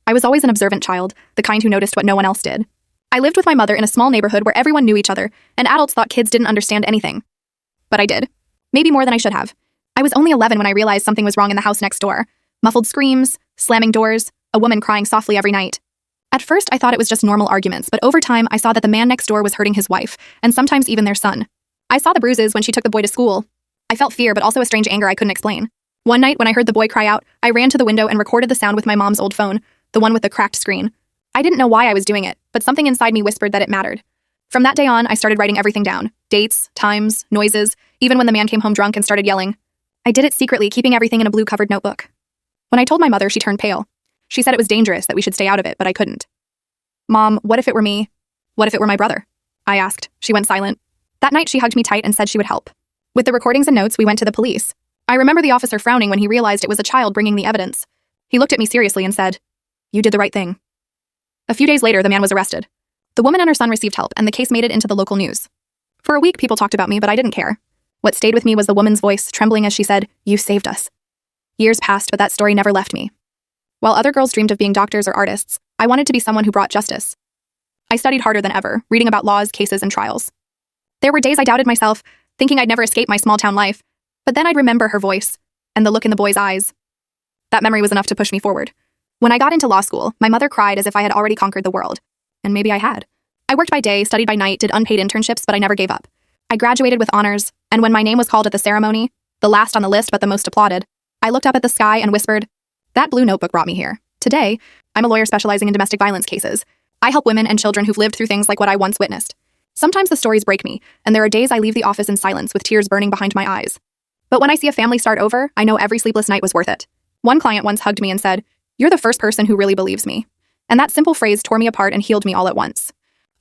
I was always an observant child, the kind who noticed what no one else did. I lived with my mother in a small neighborhood where everyone knew each other, and adults thought kids didn't understand anything. But I did. Maybe more than I should have. I was only 11 when I realized something was wrong in the house next door. Muffled screams, slamming doors, a woman crying softly every night. At first, I thought it was just normal arguments, but over time, I saw that the man next door was hurting his wife, and sometimes even their son. I saw the bruises when she took the boy to school. I felt fear, but also a strange anger I couldn't explain. One night, when I heard the boy cry out, I ran to the window and recorded the sound with my mom's old phone, the one with the cracked screen. I didn't know why I was doing it, but something inside me whispered that it mattered. From that day on, I started writing everything down. Dates, times, noises, even when the man came home drunk and started yelling. I did it secretly, keeping everything in a blue-covered notebook. When I told my mother, she turned pale. She said it was dangerous, that we should stay out of it, but I couldn't. "Mom, what if it were me? What if it were my brother?" I asked. She went silent. That night, she hugged me tight and said she would help. With the recordings and notes, we went to the police. I remember the officer frowning when he realized it was a child bringing the evidence. He looked at me seriously and said, "You did the right thing." A few days later, the man was arrested. The woman and her son received help, and the case made it into the local news. For a week, people talked about me, but I didn't care. What stayed with me was the woman's voice, trembling as she said, "You saved us." Years passed, but that story never left me. While other girls dreamed of being doctors or artists, I wanted to be someone who brought justice. I studied harder than ever, reading about laws, cases, and trials. There were days I doubted myself, thinking I'd never escape my small-town life, but then I'd remember her voice, and the look in the boy's eyes. That memory was enough to push me forward. When I got into law school, my mother cried as if I had already conquered the world. And maybe I had. I worked by day, studied by night, did unpaid internships, but I never gave up. I graduated with honors, and when my name was called at the ceremony, the last on the list but the most applauded, I looked up at the sky and whispered, "That blue notebook brought me here." Today, I'm a lawyer specializing in domestic violence cases. I help women and children who've lived through things like what I once witnessed. Sometimes the stories break me, and there are days I leave the office in silence with tears burning behind my eyes. But when I see a family start over, I know every sleepless night was worth it. One client once hugged me and said, "You're the first person who really believes me." And that simple phrase tore me apart and healed me all at once.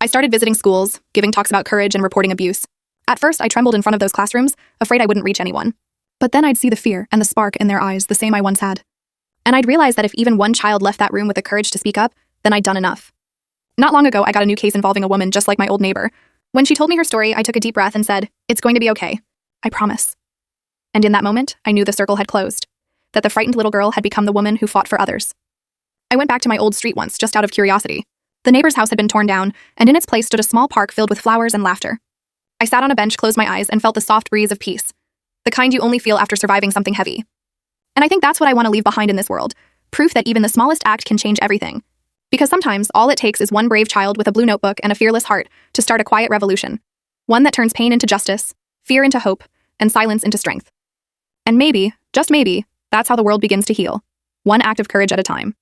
I started visiting schools, giving talks about courage and reporting abuse. At first, I trembled in front of those classrooms, afraid I wouldn't reach anyone. But then I'd see the fear and the spark in their eyes, the same I once had. And I'd realize that if even one child left that room with the courage to speak up, then I'd done enough. Not long ago, I got a new case involving a woman just like my old neighbor. When she told me her story, I took a deep breath and said, "It's going to be okay. I promise." And in that moment, I knew the circle had closed, that the frightened little girl had become the woman who fought for others. I went back to my old street once, just out of curiosity. The neighbor's house had been torn down, and in its place stood a small park filled with flowers and laughter. I sat on a bench, closed my eyes, and felt the soft breeze of peace, the kind you only feel after surviving something heavy. And I think that's what I want to leave behind in this world, proof that even the smallest act can change everything. Because sometimes all it takes is one brave child with a blue notebook and a fearless heart to start a quiet revolution, one that turns pain into justice, fear into hope, and silence into strength. And maybe, just maybe, that's how the world begins to heal, one act of courage at a time.